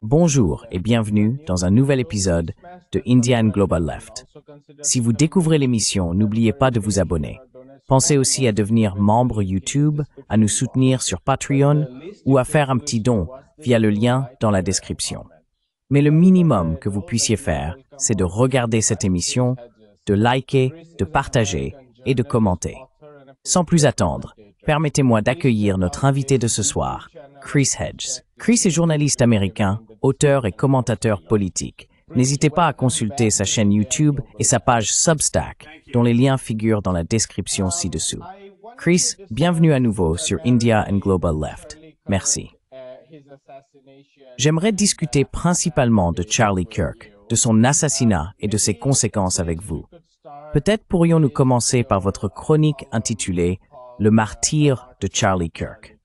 Bonjour et bienvenue dans un nouvel épisode de Indian Global Left. Si vous découvrez l'émission, n'oubliez pas de vous abonner. Pensez aussi à devenir membre YouTube, à nous soutenir sur Patreon ou à faire un petit don via le lien dans la description. Mais le minimum que vous puissiez faire, c'est de regarder cette émission, de liker, de partager et de commenter. Sans plus attendre, permettez-moi d'accueillir notre invité de ce soir, Chris Hedges. Chris est journaliste américain, auteur et commentateur politique. N'hésitez pas à consulter sa chaîne YouTube et sa page Substack, dont les liens figurent dans la description ci-dessous. Chris, bienvenue à nouveau sur India and Global Left. Merci. J'aimerais discuter principalement de Charlie Kirk, de son assassinat et de ses conséquences avec vous. Peut-être pourrions-nous commencer par votre chronique intitulée « Le martyre de Charlie Kirk ».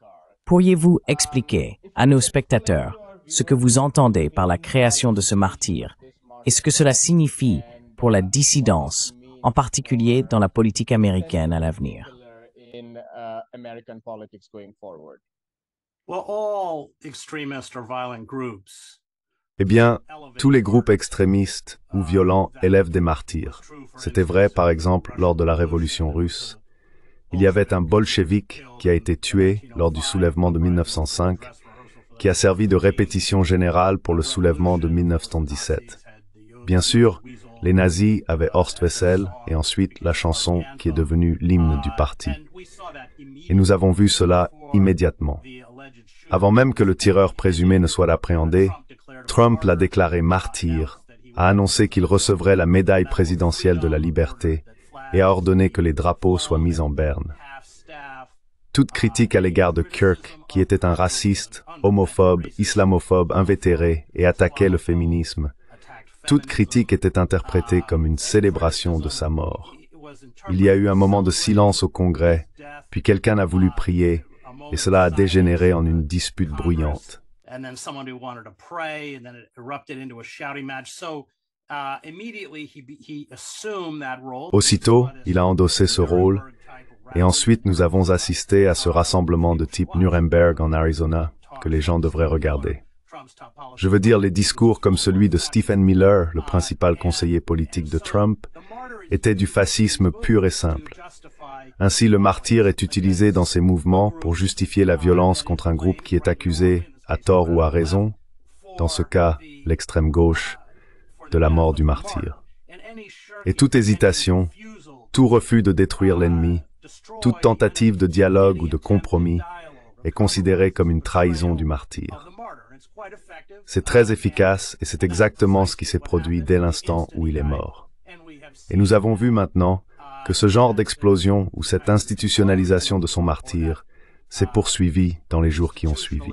Pourriez-vous expliquer à nos spectateurs ce que vous entendez par la création de ce martyr et ce que cela signifie pour la dissidence, en particulier dans la politique américaine à l'avenir? Eh bien, tous les groupes extrémistes ou violents élèvent des martyrs. C'était vrai, par exemple, lors de la Révolution russe. Il y avait un bolchevique qui a été tué lors du soulèvement de 1905, qui a servi de répétition générale pour le soulèvement de 1917. Bien sûr, les nazis avaient Horst Wessel et ensuite la chanson qui est devenue l'hymne du parti. Et nous avons vu cela immédiatement. Avant même que le tireur présumé ne soit appréhendé, Trump l'a déclaré martyr, a annoncé qu'il recevrait la médaille présidentielle de la liberté et a ordonné que les drapeaux soient mis en berne. Toute critique à l'égard de Kirk, qui était un raciste, homophobe, islamophobe invétéré et attaquait le féminisme, toute critique était interprétée comme une célébration de sa mort. Il y a eu un moment de silence au Congrès, puis quelqu'un a voulu prier, et cela a dégénéré en une dispute bruyante. Aussitôt, il a endossé ce rôle, et ensuite nous avons assisté à ce rassemblement de type Nuremberg en Arizona que les gens devraient regarder. Je veux dire, les discours comme celui de Stephen Miller, le principal conseiller politique de Trump, étaient du fascisme pur et simple. Ainsi, le martyr est utilisé dans ces mouvements pour justifier la violence contre un groupe qui est accusé, à tort ou à raison, dans ce cas, l'extrême gauche, de la mort du martyr. Et toute hésitation, tout refus de détruire l'ennemi, toute tentative de dialogue ou de compromis est considérée comme une trahison du martyr. C'est très efficace et c'est exactement ce qui s'est produit dès l'instant où il est mort. Et nous avons vu maintenant que ce genre d'explosion ou cette institutionnalisation de son martyr s'est poursuivi dans les jours qui ont suivi.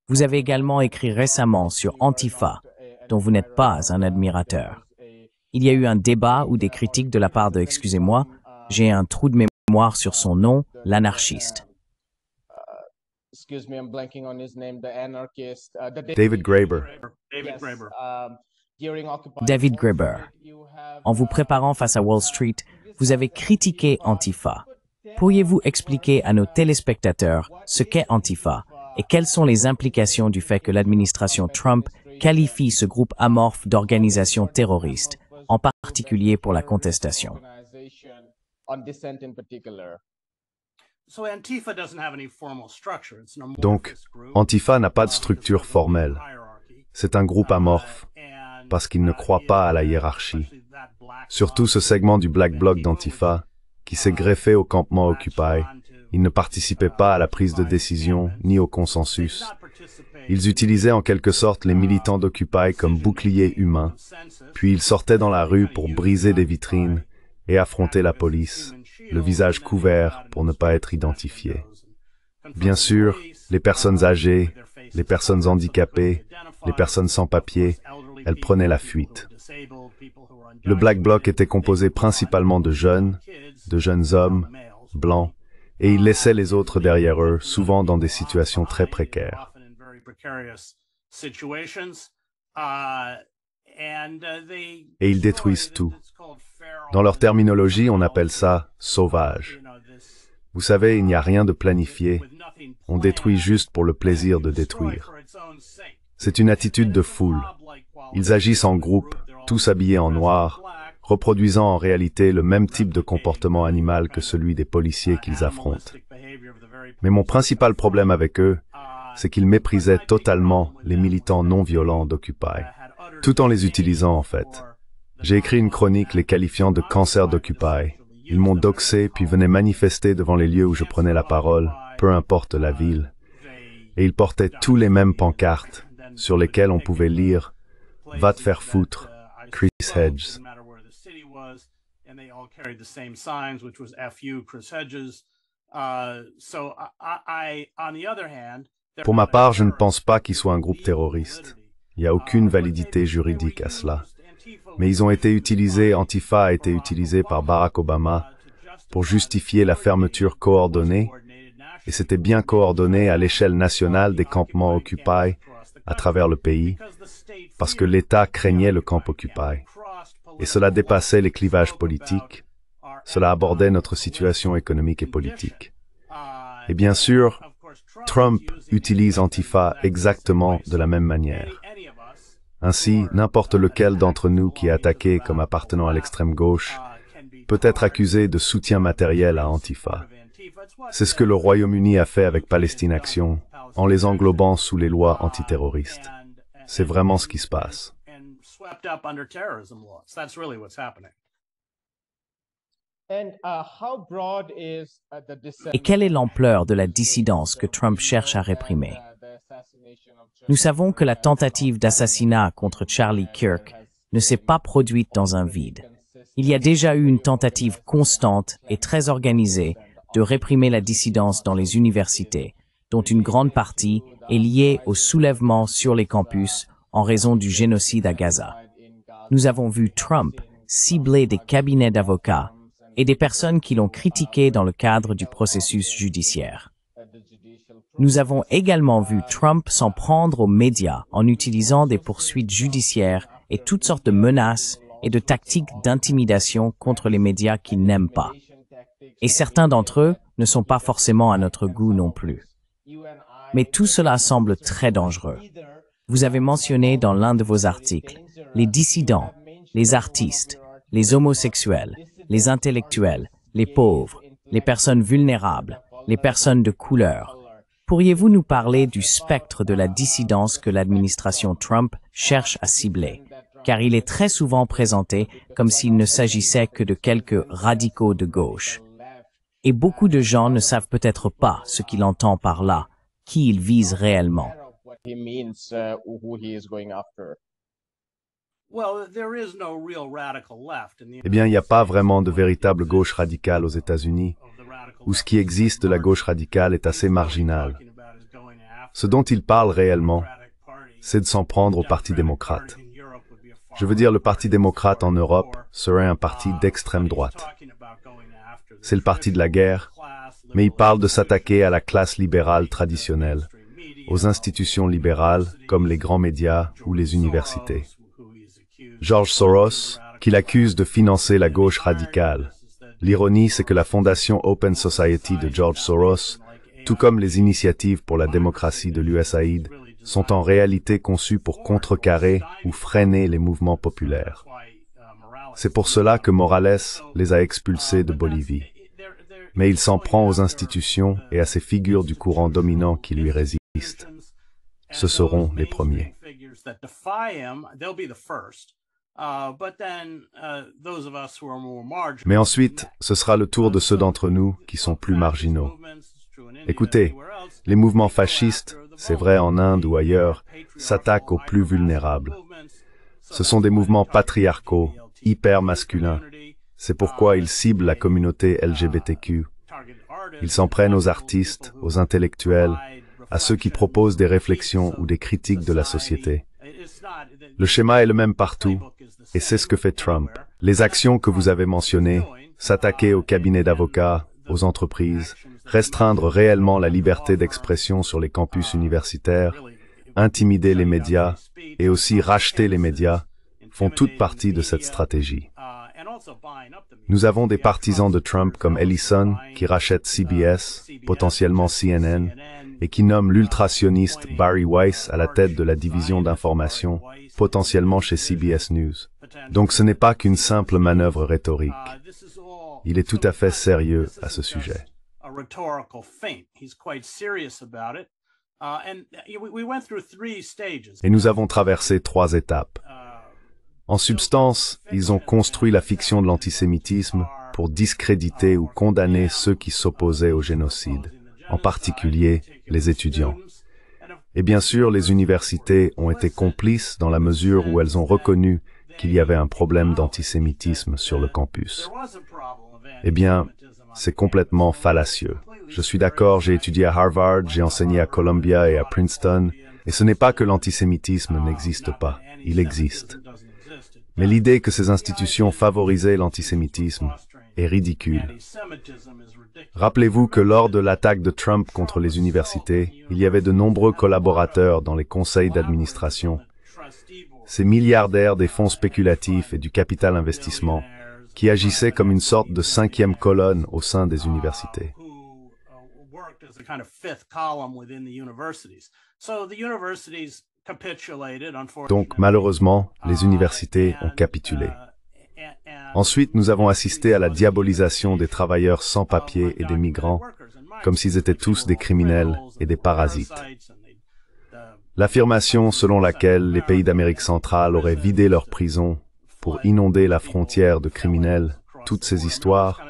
Vous avez également écrit récemment sur Antifa, dont vous n'êtes pas un admirateur. Il y a eu un débat ou des critiques de la part de, excusez-moi, j'ai un trou de mémoire sur son nom, l'anarchiste. David Graeber. David Graeber. En vous préparant face à Wall Street, vous avez critiqué Antifa. Pourriez-vous expliquer à nos téléspectateurs ce qu'est Antifa et quelles sont les implications du fait que l'administration Trump qualifie ce groupe amorphe d'organisation terroriste, en particulier pour la contestation? Donc, Antifa n'a pas de structure formelle. C'est un groupe amorphe, parce qu'il ne croit pas à la hiérarchie. Surtout ce segment du Black Bloc d'Antifa, qui s'est greffé au campement Occupy, ils ne participaient pas à la prise de décision ni au consensus. Ils utilisaient en quelque sorte les militants d'Occupy comme boucliers humains, puis ils sortaient dans la rue pour briser des vitrines et affronter la police, le visage couvert pour ne pas être identifiés. Bien sûr, les personnes âgées, les personnes handicapées, les personnes sans papier, elles prenaient la fuite. Le Black Bloc était composé principalement de jeunes hommes, blancs, et ils laissaient les autres derrière eux, souvent dans des situations très précaires. Et ils détruisent tout. Dans leur terminologie, on appelle ça « sauvage ». Vous savez, il n'y a rien de planifié. On détruit juste pour le plaisir de détruire. C'est une attitude de foule. Ils agissent en groupe, tous habillés en noir, reproduisant en réalité le même type de comportement animal que celui des policiers qu'ils affrontent. Mais mon principal problème avec eux, c'est qu'ils méprisaient totalement les militants non violents d'Occupy, tout en les utilisant en fait. J'ai écrit une chronique les qualifiant de cancer d'Occupy. Ils m'ont doxé puis venaient manifester devant les lieux où je prenais la parole, peu importe la ville. Et ils portaient tous les mêmes pancartes, sur lesquelles on pouvait lire « Va te faire foutre, Chris Hedges ». Pour ma part, je ne pense pas qu'ils soient un groupe terroriste. Il n'y a aucune validité juridique à cela. Mais ils ont été utilisés, Antifa a été utilisé par Barack Obama pour justifier la fermeture coordonnée, et c'était bien coordonné à l'échelle nationale des campements Occupy à travers le pays, parce que l'État craignait le camp Occupy. Et cela dépassait les clivages politiques, cela abordait notre situation économique et politique. Et bien sûr, Trump utilise Antifa exactement de la même manière. Ainsi, n'importe lequel d'entre nous qui est attaqué comme appartenant à l'extrême gauche peut être accusé de soutien matériel à Antifa. C'est ce que le Royaume-Uni a fait avec Palestine Action, en les englobant sous les lois antiterroristes. C'est vraiment ce qui se passe. Et quelle est l'ampleur de la dissidence que Trump cherche à réprimer? Nous savons que la tentative d'assassinat contre Charlie Kirk ne s'est pas produite dans un vide. Il y a déjà eu une tentative constante et très organisée de réprimer la dissidence dans les universités, dont une grande partie est liée au soulèvement sur les campus en raison du génocide à Gaza. Nous avons vu Trump cibler des cabinets d'avocats et des personnes qui l'ont critiqué dans le cadre du processus judiciaire. Nous avons également vu Trump s'en prendre aux médias en utilisant des poursuites judiciaires et toutes sortes de menaces et de tactiques d'intimidation contre les médias qu'il n'aime pas. Et certains d'entre eux ne sont pas forcément à notre goût non plus. Mais tout cela semble très dangereux. Vous avez mentionné dans l'un de vos articles les dissidents, les artistes, les homosexuels, les intellectuels, les pauvres, les personnes vulnérables, les personnes de couleur. Pourriez-vous nous parler du spectre de la dissidence que l'administration Trump cherche à cibler? Car il est très souvent présenté comme s'il ne s'agissait que de quelques radicaux de gauche. Et beaucoup de gens ne savent peut-être pas ce qu'il entend par là, qui il vise réellement. Eh bien, il n'y a pas vraiment de véritable gauche radicale aux États-Unis, où ce qui existe de la gauche radicale est assez marginal. Ce dont il parle réellement, c'est de s'en prendre au Parti démocrate. Je veux dire, le Parti démocrate en Europe serait un parti d'extrême droite. C'est le parti de la guerre, mais il parle de s'attaquer à la classe libérale traditionnelle, aux institutions libérales comme les grands médias ou les universités. George Soros, qu'il accuse de financer la gauche radicale. L'ironie, c'est que la fondation Open Society de George Soros, tout comme les initiatives pour la démocratie de l'USAID, sont en réalité conçues pour contrecarrer ou freiner les mouvements populaires. C'est pour cela que Morales les a expulsés de Bolivie. Mais il s'en prend aux institutions et à ces figures du courant dominant qui lui résistent. Ce seront les premiers. Mais ensuite, ce sera le tour de ceux d'entre nous qui sont plus marginaux. Écoutez, les mouvements fascistes, c'est vrai en Inde ou ailleurs, s'attaquent aux plus vulnérables. Ce sont des mouvements patriarcaux, hyper masculins. C'est pourquoi ils ciblent la communauté LGBTQ. Ils s'en prennent aux artistes, aux intellectuels, à ceux qui proposent des réflexions ou des critiques de la société. Le schéma est le même partout, et c'est ce que fait Trump. Les actions que vous avez mentionnées, s'attaquer aux cabinets d'avocats, aux entreprises, restreindre réellement la liberté d'expression sur les campus universitaires, intimider les médias et aussi racheter les médias font toutes partie de cette stratégie. Nous avons des partisans de Trump comme Ellison qui rachète CBS, potentiellement CNN, et qui nomme l'ultra-sioniste Barry Weiss à la tête de la division d'information, potentiellement chez CBS News. Donc ce n'est pas qu'une simple manœuvre rhétorique. Il est tout à fait sérieux à ce sujet. Et nous avons traversé 3 étapes. En substance, ils ont construit la fiction de l'antisémitisme pour discréditer ou condamner ceux qui s'opposaient au génocide, en particulier les étudiants. Et bien sûr, les universités ont été complices dans la mesure où elles ont reconnu qu'il y avait un problème d'antisémitisme sur le campus. Eh bien, c'est complètement fallacieux. Je suis d'accord, j'ai étudié à Harvard, j'ai enseigné à Columbia et à Princeton, et ce n'est pas que l'antisémitisme n'existe pas, il existe. Mais l'idée que ces institutions favorisaient l'antisémitisme est ridicule. Rappelez-vous que lors de l'attaque de Trump contre les universités, il y avait de nombreux collaborateurs dans les conseils d'administration, ces milliardaires des fonds spéculatifs et du capital investissement, qui agissaient comme une sorte de 5e colonne au sein des universités. Donc, malheureusement, les universités ont capitulé. Ensuite, nous avons assisté à la diabolisation des travailleurs sans papier et des migrants, comme s'ils étaient tous des criminels et des parasites. L'affirmation selon laquelle les pays d'Amérique centrale auraient vidé leurs prisons pour inonder la frontière de criminels, toutes ces histoires,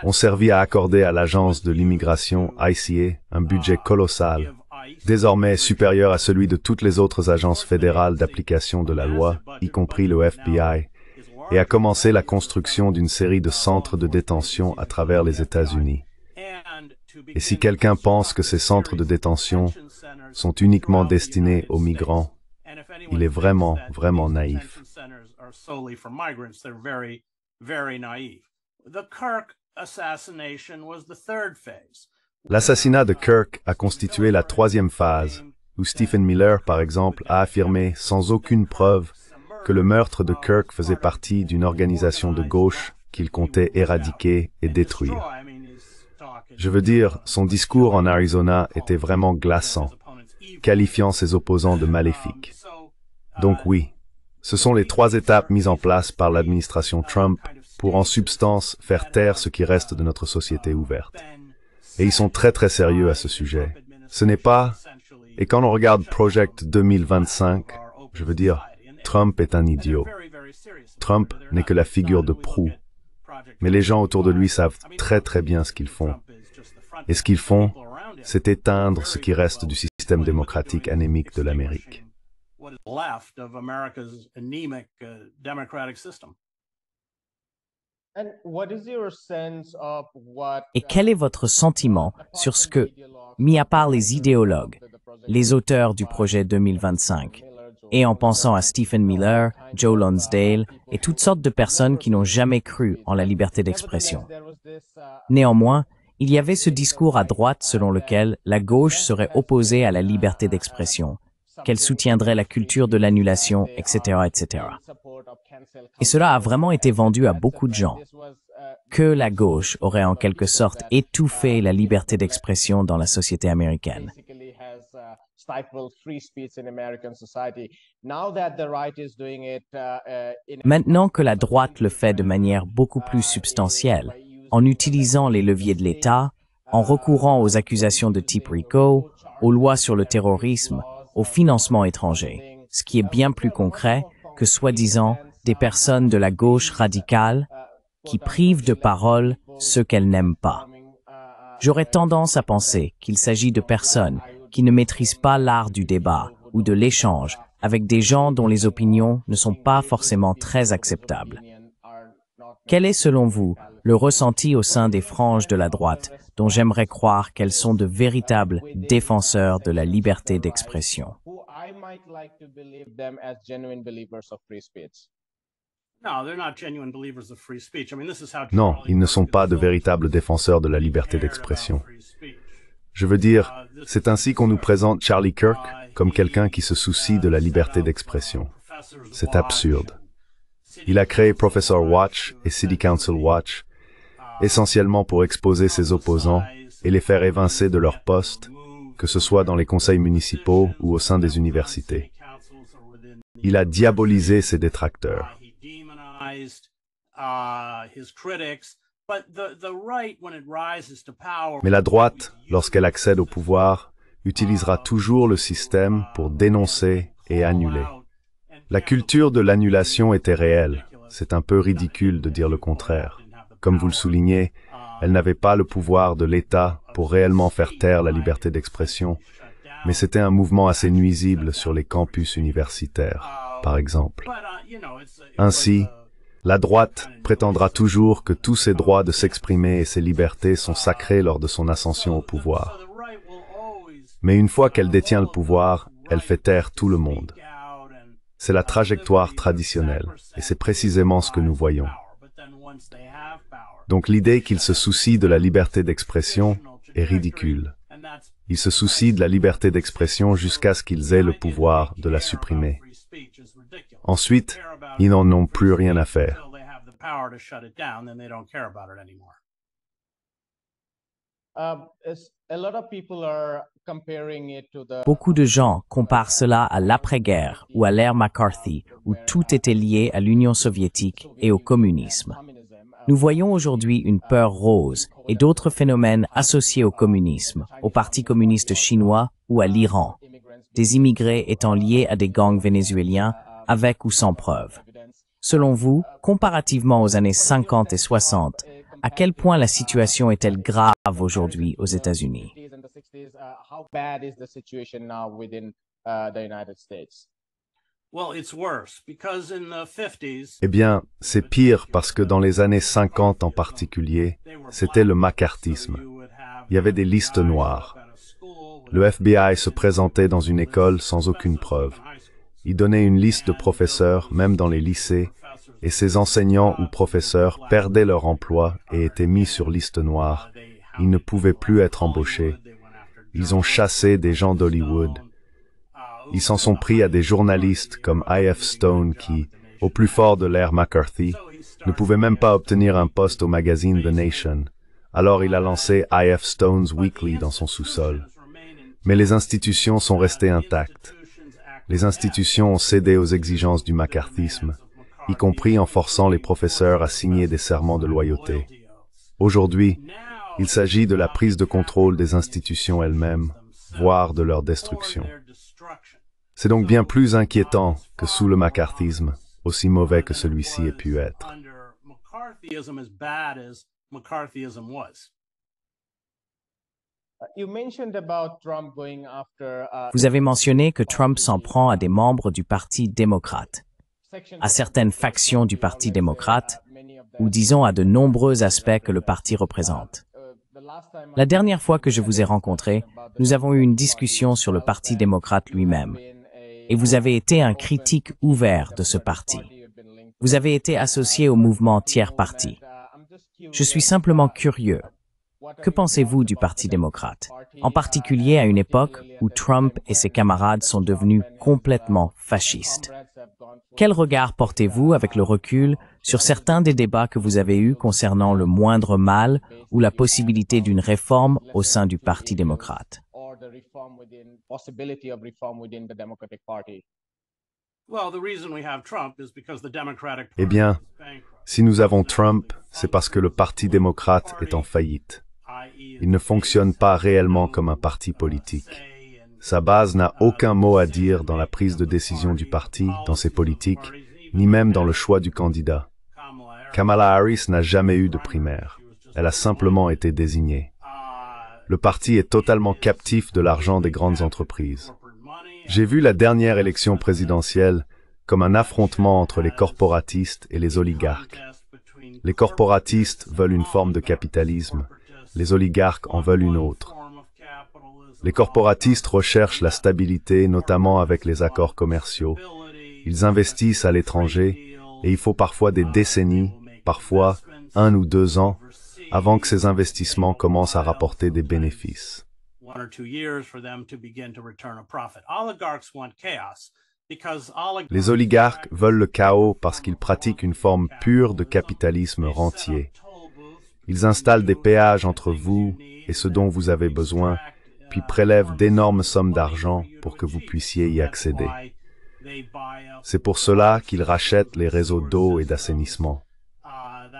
ont servi à accorder à l'agence de l'immigration ICA un budget colossal, désormais supérieur à celui de toutes les autres agences fédérales d'application de la loi, y compris le FBI, et a commencé la construction d'une série de centres de détention à travers les États-Unis. Et si quelqu'un pense que ces centres de détention sont uniquement destinés aux migrants, il est vraiment, vraiment naïf. L'assassinat de Kirk a constitué la 3e phase, où Stephen Miller, par exemple, a affirmé, sans aucune preuve, que le meurtre de Kirk faisait partie d'une organisation de gauche qu'il comptait éradiquer et détruire. Je veux dire, son discours en Arizona était vraiment glaçant, qualifiant ses opposants de maléfiques. Donc oui, ce sont les 3 étapes mises en place par l'administration Trump pour en substance faire taire ce qui reste de notre société ouverte. Et ils sont très très sérieux à ce sujet. Ce n'est pas... Et quand on regarde Project 2025, je veux dire, Trump est un idiot. Trump n'est que la figure de proue. Mais les gens autour de lui savent très très bien ce qu'ils font. Et ce qu'ils font, c'est éteindre ce qui reste du système démocratique anémique de l'Amérique. Et quel est votre sentiment sur ce que, mis à part les idéologues, les auteurs du projet 2025, et en pensant à Stephen Miller, Joe Lonsdale et toutes sortes de personnes qui n'ont jamais cru en la liberté d'expression. Néanmoins, il y avait ce discours à droite selon lequel la gauche serait opposée à la liberté d'expression, qu'elle soutiendrait la culture de l'annulation, etc., etc. Et cela a vraiment été vendu à beaucoup de gens, que la gauche aurait en quelque sorte étouffé la liberté d'expression dans la société américaine. Maintenant que la droite le fait de manière beaucoup plus substantielle, en utilisant les leviers de l'État, en recourant aux accusations de type RICO, aux lois sur le terrorisme, au financement étranger, ce qui est bien plus concret que soi-disant des personnes de la gauche radicale qui privent de parole ceux qu'elles n'aiment pas. J'aurais tendance à penser qu'il s'agit de personnes qui ne maîtrisent pas l'art du débat ou de l'échange avec des gens dont les opinions ne sont pas forcément très acceptables. Quel est, selon vous, le ressenti au sein des franges de la droite, dont j'aimerais croire qu'elles sont de véritables défenseurs de la liberté d'expression? Non, ils ne sont pas de véritables défenseurs de la liberté d'expression. Je veux dire, c'est ainsi qu'on nous présente Charlie Kirk, comme quelqu'un qui se soucie de la liberté d'expression. C'est absurde. Il a créé Professor Watch et City Council Watch, essentiellement pour exposer ses opposants et les faire évincer de leur poste, que ce soit dans les conseils municipaux ou au sein des universités. Il a diabolisé ses détracteurs. Mais la droite, lorsqu'elle accède au pouvoir, utilisera toujours le système pour dénoncer et annuler. La culture de l'annulation était réelle. C'est un peu ridicule de dire le contraire. Comme vous le soulignez, elle n'avait pas le pouvoir de l'État pour réellement faire taire la liberté d'expression, mais c'était un mouvement assez nuisible sur les campus universitaires, par exemple. Ainsi, la droite prétendra toujours que tous ses droits de s'exprimer et ses libertés sont sacrés lors de son ascension au pouvoir. Mais une fois qu'elle détient le pouvoir, elle fait taire tout le monde. C'est la trajectoire traditionnelle, et c'est précisément ce que nous voyons. Donc l'idée qu'ils se soucient de la liberté d'expression est ridicule. Ils se soucient de la liberté d'expression jusqu'à ce qu'ils aient le pouvoir de la supprimer. Ensuite, ils n'en ont plus rien à faire. Beaucoup de gens comparent cela à l'après-guerre ou à l'ère McCarthy, où tout était lié à l'Union soviétique et au communisme. Nous voyons aujourd'hui une peur rose et d'autres phénomènes associés au communisme, au Parti communiste chinois ou à l'Iran, des immigrés étant liés à des gangs vénézuéliens avec ou sans preuve. Selon vous, comparativement aux années 50 et 60, à quel point la situation est-elle grave aujourd'hui aux États-Unis? Eh bien, c'est pire parce que dans les années 50 en particulier, c'était le macartisme. Il y avait des listes noires. Le FBI se présentait dans une école sans aucune preuve. Il donnait une liste de professeurs, même dans les lycées, et ces enseignants ou professeurs perdaient leur emploi et étaient mis sur liste noire. Ils ne pouvaient plus être embauchés. Ils ont chassé des gens d'Hollywood. Ils s'en sont pris à des journalistes comme I.F. Stone qui, au plus fort de l'ère McCarthy, ne pouvait même pas obtenir un poste au magazine The Nation. Alors il a lancé I.F. Stone's Weekly dans son sous-sol. Mais les institutions sont restées intactes. Les institutions ont cédé aux exigences du macarthisme, y compris en forçant les professeurs à signer des serments de loyauté. Aujourd'hui, il s'agit de la prise de contrôle des institutions elles-mêmes, voire de leur destruction. C'est donc bien plus inquiétant que sous le macarthisme, aussi mauvais que celui-ci ait pu être. Vous avez mentionné que Trump s'en prend à des membres du Parti démocrate, à certaines factions du Parti démocrate, ou disons à de nombreux aspects que le parti représente. La dernière fois que je vous ai rencontré, nous avons eu une discussion sur le Parti démocrate lui-même, et vous avez été un critique ouvert de ce parti. Vous avez été associé au mouvement tiers-parti. Je suis simplement curieux. Que pensez-vous du Parti démocrate, en particulier à une époque où Trump et ses camarades sont devenus complètement fascistes? Quel regard portez-vous avec le recul sur certains des débats que vous avez eus concernant le moindre mal ou la possibilité d'une réforme au sein du Parti démocrate? Eh bien, si nous avons Trump, c'est parce que le Parti démocrate est en faillite. Il ne fonctionne pas réellement comme un parti politique. Sa base n'a aucun mot à dire dans la prise de décision du parti, dans ses politiques, ni même dans le choix du candidat. Kamala Harris n'a jamais eu de primaire. Elle a simplement été désignée. Le parti est totalement captif de l'argent des grandes entreprises. J'ai vu la dernière élection présidentielle comme un affrontement entre les corporatistes et les oligarques. Les corporatistes veulent une forme de capitalisme, les oligarques en veulent une autre. Les corporatistes recherchent la stabilité, notamment avec les accords commerciaux. Ils investissent à l'étranger et il faut parfois des décennies, parfois 1 ou 2 ans, avant que ces investissements commencent à rapporter des bénéfices. Les oligarques veulent le chaos parce qu'ils pratiquent une forme pure de capitalisme rentier. Ils installent des péages entre vous et ce dont vous avez besoin, puis prélèvent d'énormes sommes d'argent pour que vous puissiez y accéder. C'est pour cela qu'ils rachètent les réseaux d'eau et d'assainissement.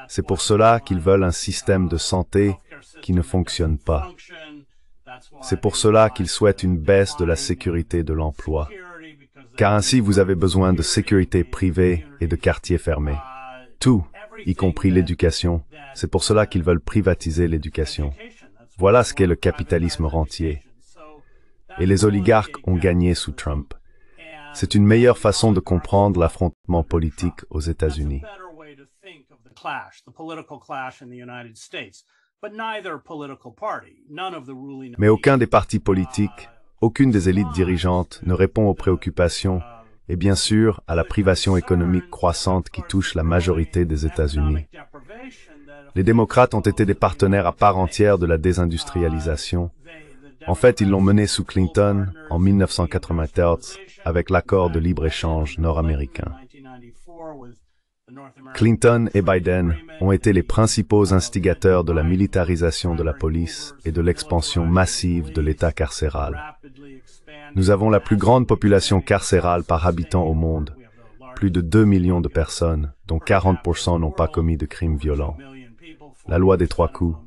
C'est pour cela qu'ils veulent un système de santé qui ne fonctionne pas. C'est pour cela qu'ils souhaitent une baisse de la sécurité de l'emploi. Car ainsi vous avez besoin de sécurité privée et de quartiers fermés. Tout, y compris l'éducation. C'est pour cela qu'ils veulent privatiser l'éducation. Voilà ce qu'est le capitalisme rentier. Et les oligarques ont gagné sous Trump. C'est une meilleure façon de comprendre l'affrontement politique aux États-Unis. Mais aucun des partis politiques, aucune des élites dirigeantes ne répond aux préoccupations et bien sûr à la privation économique croissante qui touche la majorité des États-Unis. Les démocrates ont été des partenaires à part entière de la désindustrialisation. En fait, ils l'ont menée sous Clinton en 1994 avec l'accord de libre-échange nord-américain. Clinton et Biden ont été les principaux instigateurs de la militarisation de la police et de l'expansion massive de l'État carcéral. Nous avons la plus grande population carcérale par habitant au monde, plus de 2 millions de personnes, dont 40% n'ont pas commis de crimes violents. La loi des 3 coups.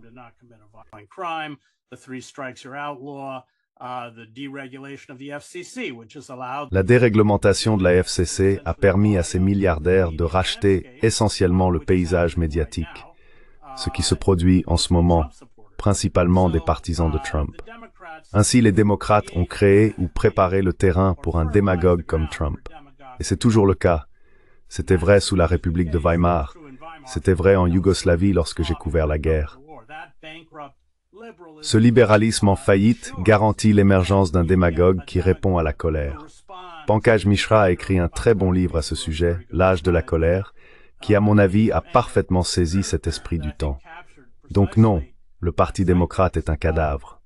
La déréglementation de la FCC a permis à ces milliardaires de racheter essentiellement le paysage médiatique, ce qui se produit en ce moment, principalement des partisans de Trump. Ainsi, les démocrates ont créé ou préparé le terrain pour un démagogue comme Trump. Et c'est toujours le cas. C'était vrai sous la République de Weimar. C'était vrai en Yougoslavie lorsque j'ai couvert la guerre. Ce libéralisme en faillite garantit l'émergence d'un démagogue qui répond à la colère. Pankaj Mishra a écrit un très bon livre à ce sujet, L'âge de la colère, qui à mon avis a parfaitement saisi cet esprit du temps. Donc non, le Parti démocrate est un cadavre.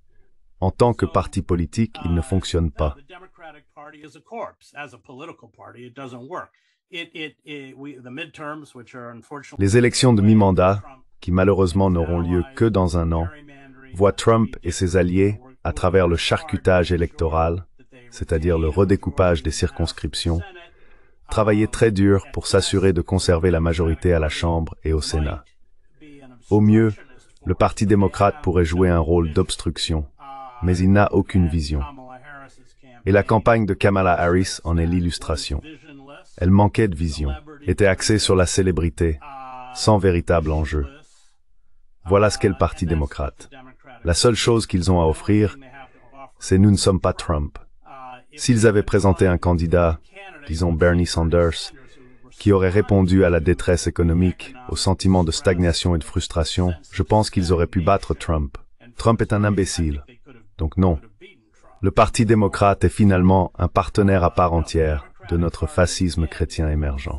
En tant que parti politique, il ne fonctionne pas. Les élections de mi-mandat, qui malheureusement n'auront lieu que dans un an, voient Trump et ses alliés, à travers le charcutage électoral, c'est-à-dire le redécoupage des circonscriptions, travailler très dur pour s'assurer de conserver la majorité à la Chambre et au Sénat. Au mieux, le Parti démocrate pourrait jouer un rôle d'obstruction, mais il n'a aucune vision. Et la campagne de Kamala Harris en est l'illustration. Elle manquait de vision, était axée sur la célébrité, sans véritable enjeu. Voilà ce qu'est le Parti démocrate. La seule chose qu'ils ont à offrir, c'est « nous ne sommes pas Trump ». S'ils avaient présenté un candidat, disons Bernie Sanders, qui aurait répondu à la détresse économique, au sentiment de stagnation et de frustration, je pense qu'ils auraient pu battre Trump. Trump est un imbécile. Donc non. Le Parti démocrate est finalement un partenaire à part entière de notre fascisme chrétien émergent.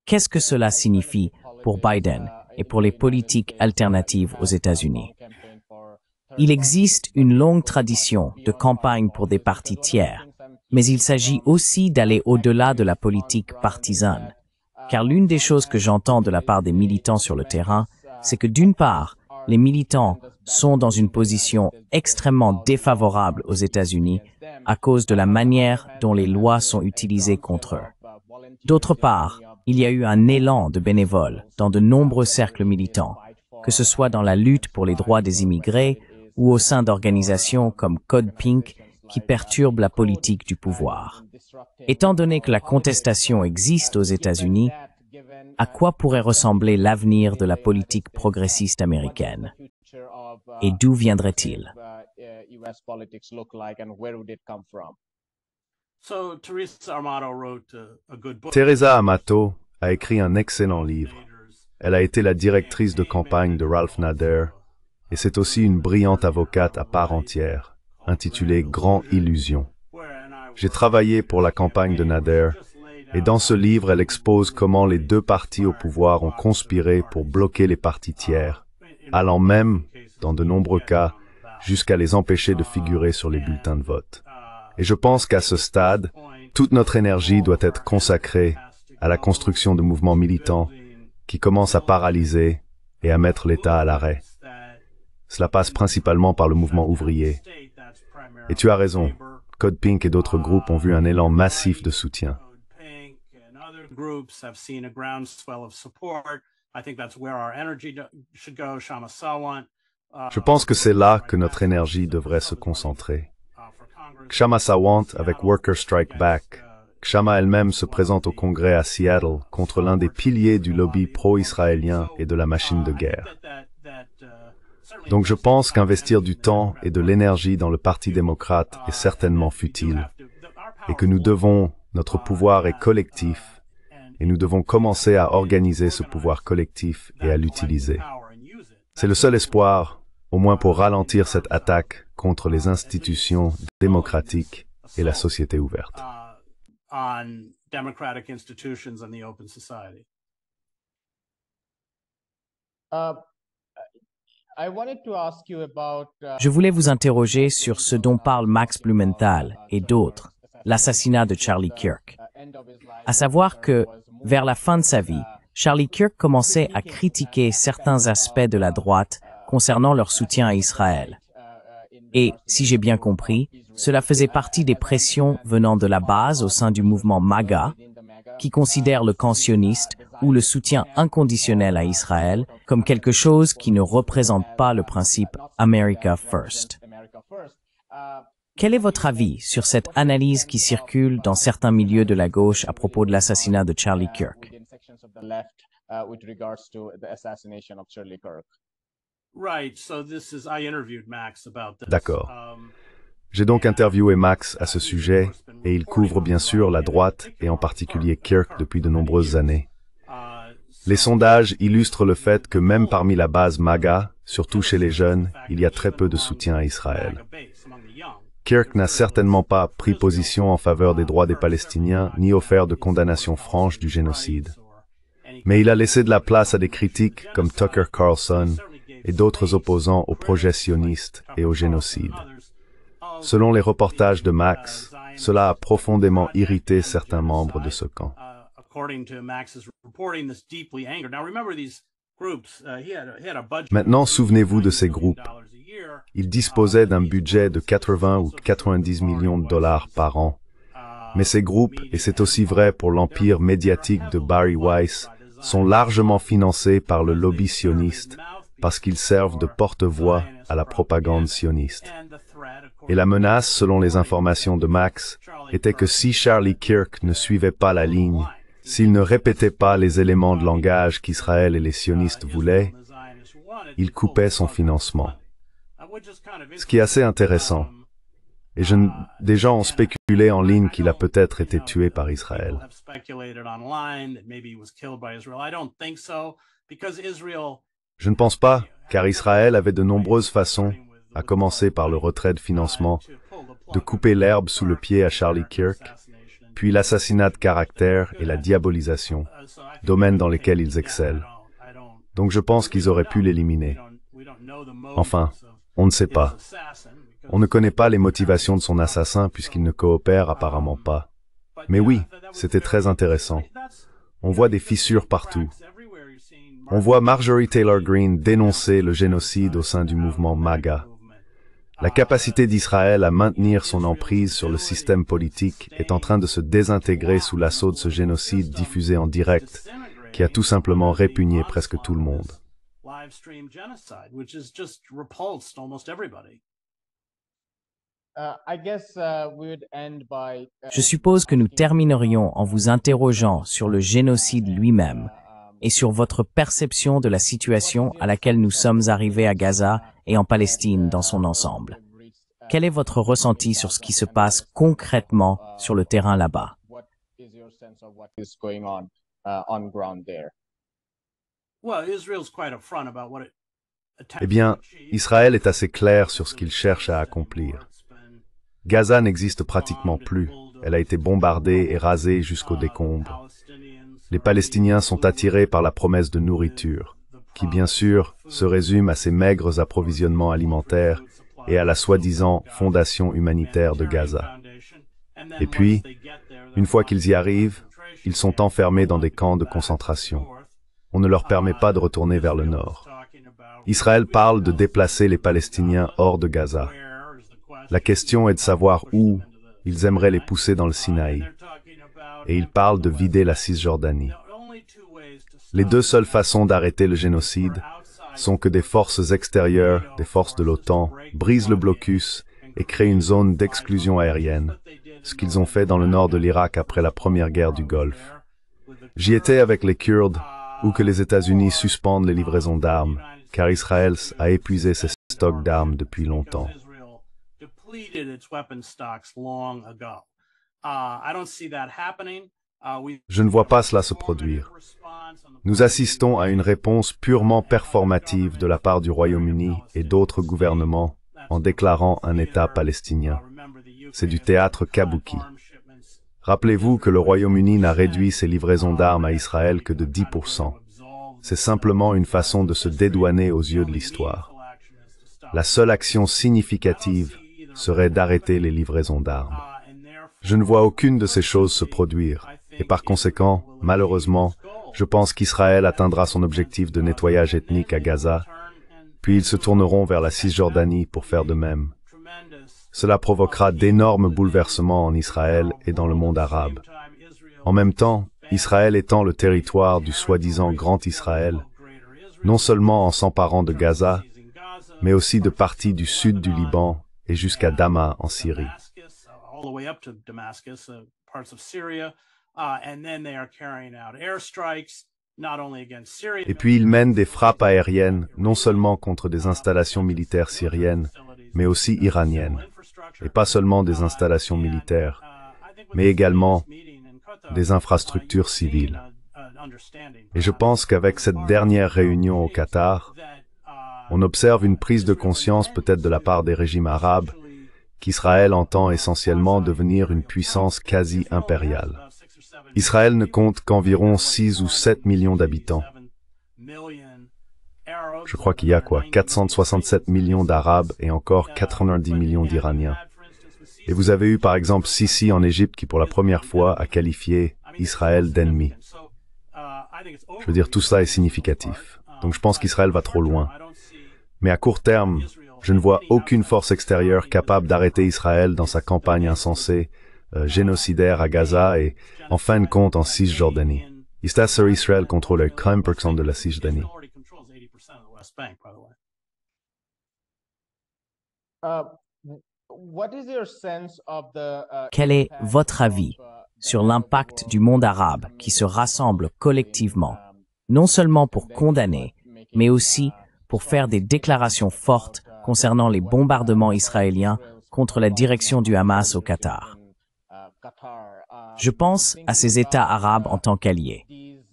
Qu'est-ce que cela signifie pour Biden et pour les politiques alternatives aux États-Unis? Il existe une longue tradition de campagne pour des partis tiers, mais il s'agit aussi d'aller au-delà de la politique partisane. Car l'une des choses que j'entends de la part des militants sur le terrain, c'est que d'une part, les militants sont dans une position extrêmement défavorable aux États-Unis à cause de la manière dont les lois sont utilisées contre eux. D'autre part, il y a eu un élan de bénévoles dans de nombreux cercles militants, que ce soit dans la lutte pour les droits des immigrés ou au sein d'organisations comme Code Pink qui perturbent la politique du pouvoir. Étant donné que la contestation existe aux États-Unis, à quoi pourrait ressembler l'avenir de la politique progressiste américaine? Et d'où viendrait-il? Teresa Amato a écrit un excellent livre. Elle a été la directrice de campagne de Ralph Nader et c'est aussi une brillante avocate à part entière, intitulée Grand Illusion. J'ai travaillé pour la campagne de Nader Et dans ce livre, elle expose comment les deux partis au pouvoir ont conspiré pour bloquer les partis tiers, allant même, dans de nombreux cas, jusqu'à les empêcher de figurer sur les bulletins de vote. Et je pense qu'à ce stade, toute notre énergie doit être consacrée à la construction de mouvements militants qui commencent à paralyser et à mettre l'État à l'arrêt. Cela passe principalement par le mouvement ouvrier. Et tu as raison, Code Pink et d'autres groupes ont vu un élan massif de soutien. Je pense que c'est là que notre énergie devrait se concentrer. Kshama Sawant avec Worker Strike Back. Kshama elle-même se présente au Congrès à Seattle contre l'un des piliers du lobby pro-israélien et de la machine de guerre. Donc je pense qu'investir du temps et de l'énergie dans le Parti démocrate est certainement futile et que notre pouvoir est collectif et nous devons commencer à organiser ce pouvoir collectif et à l'utiliser. C'est le seul espoir, au moins pour ralentir cette attaque contre les institutions démocratiques et la société ouverte. Je voulais vous interroger sur ce dont parle Max Blumenthal et d'autres, l'assassinat de Charlie Kirk. À savoir que, vers la fin de sa vie, Charlie Kirk commençait à critiquer certains aspects de la droite concernant leur soutien à Israël. Et, si j'ai bien compris, cela faisait partie des pressions venant de la base au sein du mouvement MAGA, qui considère le camp sioniste ou le soutien inconditionnel à Israël comme quelque chose qui ne représente pas le principe America First. Quel est votre avis sur cette analyse qui circule dans certains milieux de la gauche à propos de l'assassinat de Charlie Kirk? D'accord. J'ai donc interviewé Max à ce sujet, et il couvre bien sûr la droite, et en particulier Kirk depuis de nombreuses années. Les sondages illustrent le fait que même parmi la base MAGA, surtout chez les jeunes, il y a très peu de soutien à Israël. Kirk n'a certainement pas pris position en faveur des droits des Palestiniens, ni offert de condamnation franche du génocide. Mais il a laissé de la place à des critiques comme Tucker Carlson et d'autres opposants au projet sioniste et au génocide. Selon les reportages de Max, cela a profondément irrité certains membres de ce camp. Maintenant, souvenez-vous de ces groupes. Ils disposaient d'un budget de 80 ou 90 millions de dollars par an. Mais ces groupes, et c'est aussi vrai pour l'empire médiatique de Bari Weiss, sont largement financés par le lobby sioniste parce qu'ils servent de porte-voix à la propagande sioniste. Et la menace, selon les informations de Max, était que si Charlie Kirk ne suivait pas la ligne, s'il ne répétait pas les éléments de langage qu'Israël et les sionistes voulaient, il coupait son financement. Ce qui est assez intéressant. Et des gens ont spéculé en ligne qu'il a peut-être été tué par Israël. Je ne pense pas, car Israël avait de nombreuses façons, à commencer par le retrait de financement, de couper l'herbe sous le pied à Charlie Kirk, puis l'assassinat de caractère et la diabolisation, domaines dans lesquels ils excellent. Donc je pense qu'ils auraient pu l'éliminer. Enfin, on ne sait pas. On ne connaît pas les motivations de son assassin puisqu'il ne coopère apparemment pas. Mais oui, c'était très intéressant. On voit des fissures partout. On voit Marjorie Taylor Greene dénoncer le génocide au sein du mouvement MAGA. La capacité d'Israël à maintenir son emprise sur le système politique est en train de se désintégrer sous l'assaut de ce génocide diffusé en direct, qui a tout simplement répugné presque tout le monde. Je suppose que nous terminerions en vous interrogeant sur le génocide lui-même et sur votre perception de la situation à laquelle nous sommes arrivés à Gaza et en Palestine dans son ensemble. Quel est votre ressenti sur ce qui se passe concrètement sur le terrain là-bas? Eh bien, Israël est assez clair sur ce qu'il cherche à accomplir. Gaza n'existe pratiquement plus. Elle a été bombardée et rasée jusqu'aux décombres. Les Palestiniens sont attirés par la promesse de nourriture, qui bien sûr se résume à ces maigres approvisionnements alimentaires et à la soi-disant fondation humanitaire de Gaza. Et puis, une fois qu'ils y arrivent, ils sont enfermés dans des camps de concentration. On ne leur permet pas de retourner vers le nord. Israël parle de déplacer les Palestiniens hors de Gaza. La question est de savoir où ils aimeraient les pousser dans le Sinaï. Et ils parlent de vider la Cisjordanie. Les deux seules façons d'arrêter le génocide sont que des forces extérieures, des forces de l'OTAN, brisent le blocus et créent une zone d'exclusion aérienne, ce qu'ils ont fait dans le nord de l'Irak après la première guerre du Golfe. J'y étais avec les Kurdes, ou que les États-Unis suspendent les livraisons d'armes, car Israël a épuisé ses stocks d'armes depuis longtemps. Je ne vois pas cela se produire. Nous assistons à une réponse purement performative de la part du Royaume-Uni et d'autres gouvernements en déclarant un État palestinien. C'est du théâtre kabuki. Rappelez-vous que le Royaume-Uni n'a réduit ses livraisons d'armes à Israël que de 10%. C'est simplement une façon de se dédouaner aux yeux de l'histoire. La seule action significative serait d'arrêter les livraisons d'armes. Je ne vois aucune de ces choses se produire, et par conséquent, malheureusement, je pense qu'Israël atteindra son objectif de nettoyage ethnique à Gaza, puis ils se tourneront vers la Cisjordanie pour faire de même. Cela provoquera d'énormes bouleversements en Israël et dans le monde arabe. En même temps, Israël étend le territoire du soi-disant Grand Israël, non seulement en s'emparant de Gaza, mais aussi de parties du sud du Liban et jusqu'à Damas en Syrie. Et puis ils mènent des frappes aériennes, non seulement contre des installations militaires syriennes, mais aussi iraniennes. Et pas seulement des installations militaires, mais également des infrastructures civiles. Et je pense qu'avec cette dernière réunion au Qatar, on observe une prise de conscience peut-être de la part des régimes arabes qu'Israël entend essentiellement devenir une puissance quasi-impériale. Israël ne compte qu'environ 6 ou 7 millions d'habitants. Je crois qu'il y a 467 millions d'Arabes et encore 90 millions d'Iraniens. Et vous avez eu par exemple Sisi en Égypte qui pour la première fois a qualifié Israël d'ennemi. Je veux dire, tout cela est significatif. Donc je pense qu'Israël va trop loin. Mais à court terme, je ne vois aucune force extérieure capable d'arrêter Israël dans sa campagne insensée, génocidaire à Gaza et, en fin de compte, en Cisjordanie. Israël contrôle 80% de la Cisjordanie. Quel est votre avis sur l'impact du monde arabe qui se rassemble collectivement, non seulement pour condamner, mais aussi pour faire des déclarations fortes concernant les bombardements israéliens contre la direction du Hamas au Qatar? Je pense à ces États arabes en tant qu'alliés.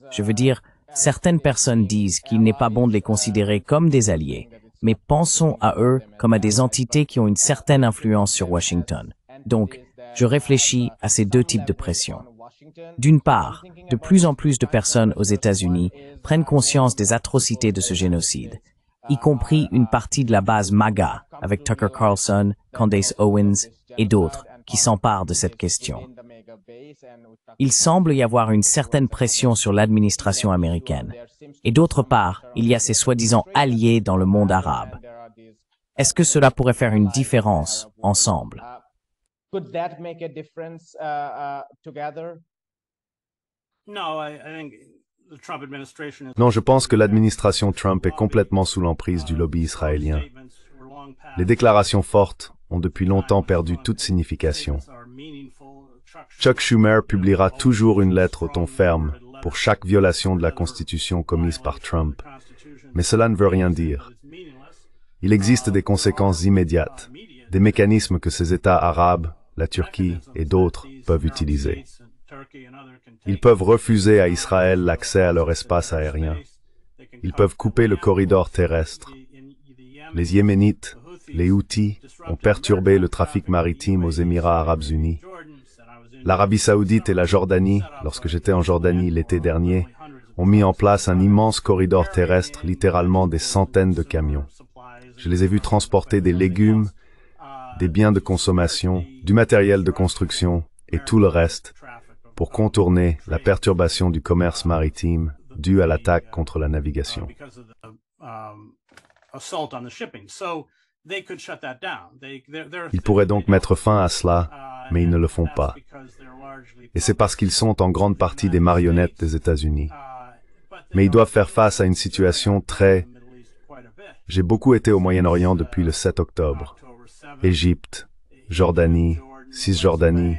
Je veux dire, certaines personnes disent qu'il n'est pas bon de les considérer comme des alliés, mais pensons à eux comme à des entités qui ont une certaine influence sur Washington. Donc, je réfléchis à ces deux types de pression. D'une part, de plus en plus de personnes aux États-Unis prennent conscience des atrocités de ce génocide, y compris une partie de la base MAGA, avec Tucker Carlson, Candace Owens et d'autres, qui s'emparent de cette question. Il semble y avoir une certaine pression sur l'administration américaine. Et d'autre part, il y a ces soi-disant alliés dans le monde arabe. Est-ce que cela pourrait faire une différence ensemble? Non, je pense que l'administration Trump est complètement sous l'emprise du lobby israélien. Les déclarations fortes ont depuis longtemps perdu toute signification. Chuck Schumer publiera toujours une lettre au ton ferme pour chaque violation de la Constitution commise par Trump. Mais cela ne veut rien dire. Il existe des conséquences immédiates, des mécanismes que ces États arabes, la Turquie et d'autres peuvent utiliser. Ils peuvent refuser à Israël l'accès à leur espace aérien. Ils peuvent couper le corridor terrestre. Les Yéménites, les Houthis, ont perturbé le trafic maritime aux Émirats arabes unis. L'Arabie Saoudite et la Jordanie, lorsque j'étais en Jordanie l'été dernier, ont mis en place un immense corridor terrestre, littéralement des centaines de camions. Je les ai vus transporter des légumes, des biens de consommation, du matériel de construction et tout le reste pour contourner la perturbation du commerce maritime due à l'attaque contre la navigation. Ils pourraient donc mettre fin à cela, mais ils ne le font pas. Et c'est parce qu'ils sont en grande partie des marionnettes des États-Unis. Mais ils doivent faire face à une situation très... J'ai beaucoup été au Moyen-Orient depuis le 7 octobre. Égypte, Jordanie, Cisjordanie,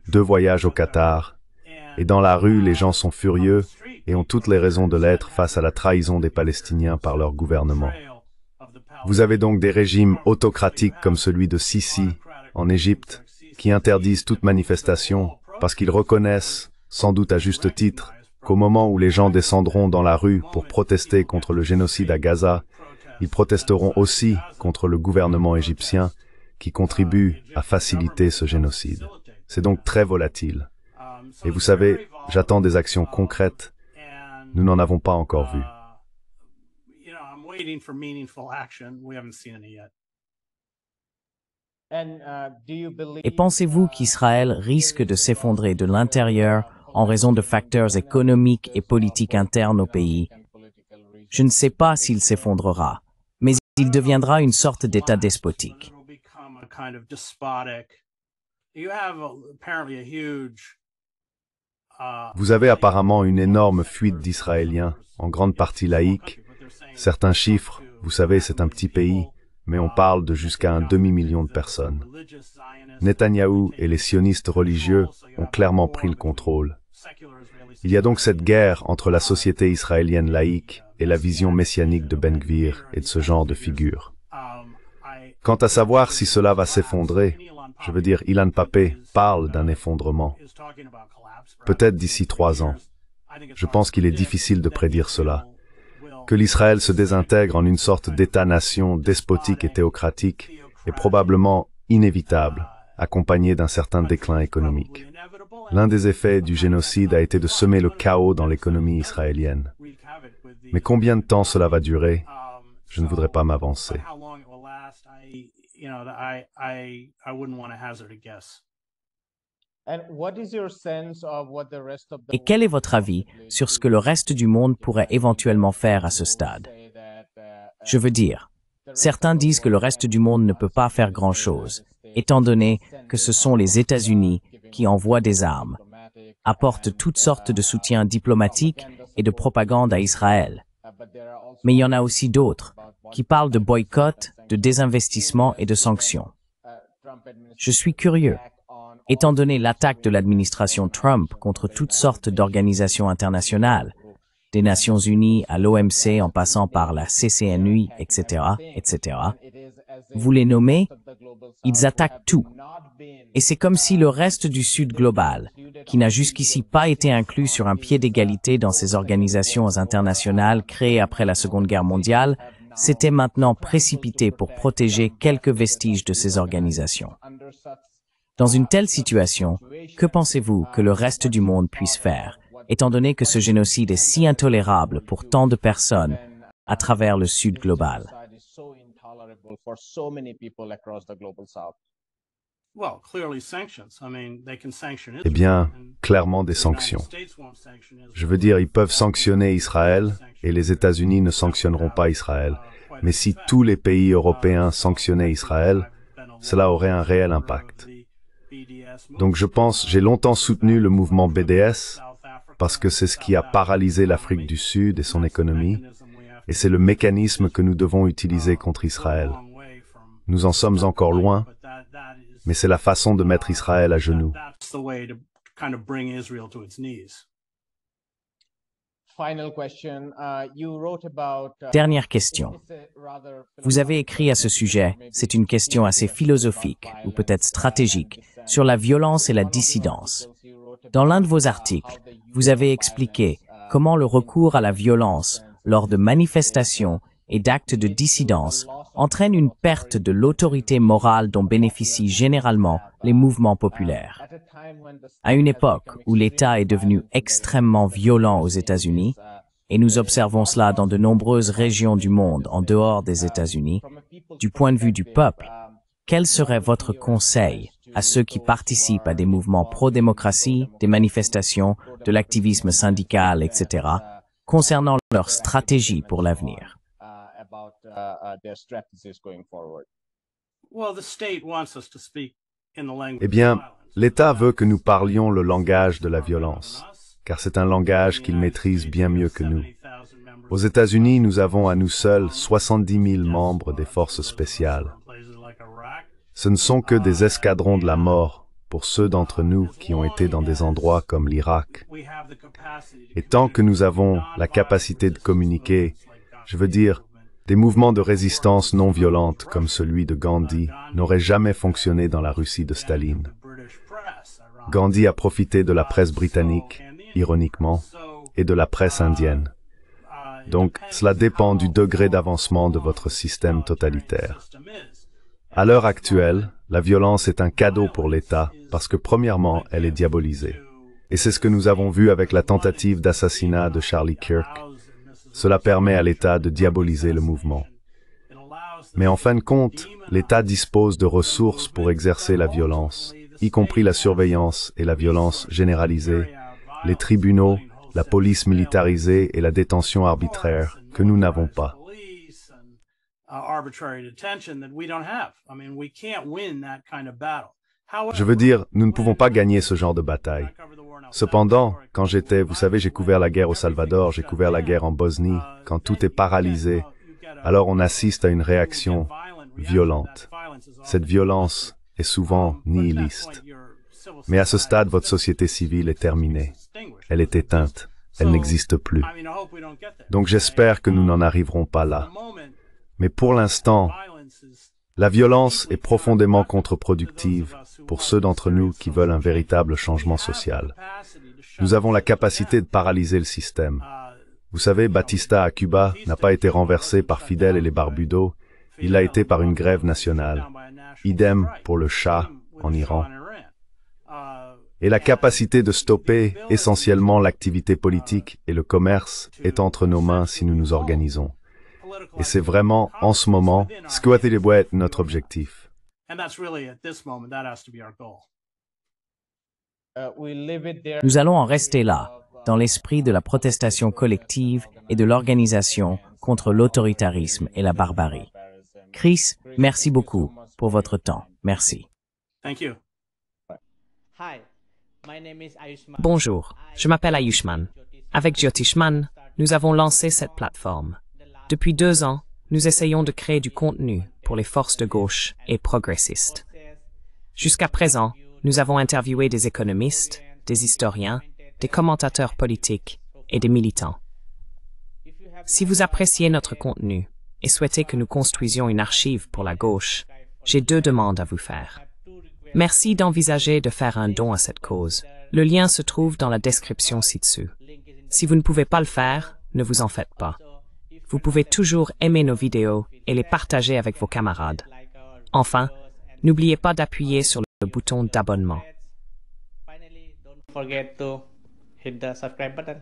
2 voyages au Qatar. Et dans la rue, les gens sont furieux et ont toutes les raisons de l'être face à la trahison des Palestiniens par leur gouvernement. Vous avez donc des régimes autocratiques comme celui de Sisi, en Égypte, qui interdisent toute manifestation parce qu'ils reconnaissent, sans doute à juste titre, qu'au moment où les gens descendront dans la rue pour protester contre le génocide à Gaza, ils protesteront aussi contre le gouvernement égyptien qui contribue à faciliter ce génocide. C'est donc très volatile. Et vous savez, j'attends des actions concrètes. Nous n'en avons pas encore vu. Et pensez-vous qu'Israël risque de s'effondrer de l'intérieur en raison de facteurs économiques et politiques internes au pays? Je ne sais pas s'il s'effondrera, mais il deviendra une sorte d'État despotique. Vous avez apparemment une énorme fuite d'Israéliens, en grande partie laïcs. Certains chiffres, vous savez, c'est un petit pays, mais on parle de jusqu'à un demi-million de personnes. Netanyahou et les sionistes religieux ont clairement pris le contrôle. Il y a donc cette guerre entre la société israélienne laïque et la vision messianique de Ben Gvir et de ce genre de figures. Quant à savoir si cela va s'effondrer, je veux dire, Ilan Pappé parle d'un effondrement. Peut-être d'ici 3 ans. Je pense qu'il est difficile de prédire cela. Que l'Israël se désintègre en une sorte d'État-nation despotique et théocratique est probablement inévitable, accompagné d'un certain déclin économique. L'un des effets du génocide a été de semer le chaos dans l'économie israélienne. Mais combien de temps cela va durer? Je ne voudrais pas m'avancer. Et quel est votre avis sur ce que le reste du monde pourrait éventuellement faire à ce stade? Je veux dire, certains disent que le reste du monde ne peut pas faire grand-chose, étant donné que ce sont les États-Unis qui envoient des armes, apportent toutes sortes de soutiens diplomatiques et de propagande à Israël. Mais il y en a aussi d'autres qui parlent de boycott, de désinvestissement et de sanctions. Je suis curieux. Étant donné l'attaque de l'administration Trump contre toutes sortes d'organisations internationales, des Nations Unies à l'OMC en passant par la CCNUI, etc., vous les nommez, ils attaquent tout. Et c'est comme si le reste du Sud global, qui n'a jusqu'ici pas été inclus sur un pied d'égalité dans ces organisations internationales créées après la Seconde Guerre mondiale, s'était maintenant précipité pour protéger quelques vestiges de ces organisations. Dans une telle situation, que pensez-vous que le reste du monde puisse faire, étant donné que ce génocide est si intolérable pour tant de personnes à travers le Sud global? Eh bien, clairement des sanctions. Je veux dire, ils peuvent sanctionner Israël et les États-Unis ne sanctionneront pas Israël. Mais si tous les pays européens sanctionnaient Israël, cela aurait un réel impact. Donc je pense, j'ai longtemps soutenu le mouvement BDS parce que c'est ce qui a paralysé l'Afrique du Sud et son économie, et c'est le mécanisme que nous devons utiliser contre Israël. Nous en sommes encore loin, mais c'est la façon de mettre Israël à genoux. Dernière question. Vous avez écrit à ce sujet, c'est une question assez philosophique, ou peut-être stratégique, sur la violence et la dissidence. Dans l'un de vos articles, vous avez expliqué comment le recours à la violence lors de manifestations et d'actes de dissidence entraîne une perte de l'autorité morale dont bénéficient généralement les mouvements populaires. À une époque où l'État est devenu extrêmement violent aux États-Unis, et nous observons cela dans de nombreuses régions du monde en dehors des États-Unis, du point de vue du peuple, quel serait votre conseil à ceux qui participent à des mouvements pro-démocratie, des manifestations, de l'activisme syndical, etc., concernant leur stratégie pour l'avenir? Eh bien, l'État veut que nous parlions le langage de la violence, car c'est un langage qu'il maîtrise bien mieux que nous. Aux États-Unis, nous avons à nous seuls 70 000 membres des forces spéciales. Ce ne sont que des escadrons de la mort pour ceux d'entre nous qui ont été dans des endroits comme l'Irak. Et tant que nous avons la capacité de communiquer, je veux dire, des mouvements de résistance non violente comme celui de Gandhi n'auraient jamais fonctionné dans la Russie de Staline. Gandhi a profité de la presse britannique, ironiquement, et de la presse indienne. Donc, cela dépend du degré d'avancement de votre système totalitaire. À l'heure actuelle, la violence est un cadeau pour l'État parce que premièrement, elle est diabolisée. Et c'est ce que nous avons vu avec la tentative d'assassinat de Charlie Kirk. Cela permet à l'État de diaboliser le mouvement. Mais en fin de compte, l'État dispose de ressources pour exercer la violence, y compris la surveillance et la violence généralisée, les tribunaux, la police militarisée et la détention arbitraire que nous n'avons pas. Je veux dire, nous ne pouvons pas gagner ce genre de bataille. Cependant, quand vous savez, j'ai couvert la guerre au Salvador, j'ai couvert la guerre en Bosnie, quand tout est paralysé, alors on assiste à une réaction violente. Cette violence est souvent nihiliste. Mais à ce stade, votre société civile est terminée. Elle est éteinte. Elle n'existe plus. Donc j'espère que nous n'en arriverons pas là. Mais pour l'instant, la violence est profondément contre-productive pour ceux d'entre nous qui veulent un véritable changement social. Nous avons la capacité de paralyser le système. Vous savez, Batista à Cuba n'a pas été renversé par Fidel et les Barbudos, il l'a été par une grève nationale. Idem pour le Shah en Iran. Et la capacité de stopper essentiellement l'activité politique et le commerce est entre nos mains si nous nous organisons. Et c'est vraiment, en ce moment, ce que doit être notre objectif. Nous allons en rester là, dans l'esprit de la protestation collective et de l'organisation contre l'autoritarisme et la barbarie. Chris, merci beaucoup pour votre temps. Merci. Bonjour, je m'appelle Ayushman. Avec Jyotishman, nous avons lancé cette plateforme. Depuis 2 ans, nous essayons de créer du contenu pour les forces de gauche et progressistes. Jusqu'à présent, nous avons interviewé des économistes, des historiens, des commentateurs politiques et des militants. Si vous appréciez notre contenu et souhaitez que nous construisions une archive pour la gauche, j'ai 2 demandes à vous faire. Merci d'envisager de faire un don à cette cause. Le lien se trouve dans la description ci-dessous. Si vous ne pouvez pas le faire, ne vous en faites pas. Vous pouvez toujours aimer nos vidéos et les partager avec vos camarades. Enfin, n'oubliez pas d'appuyer sur le bouton d'abonnement. Forget to hit the subscribe button.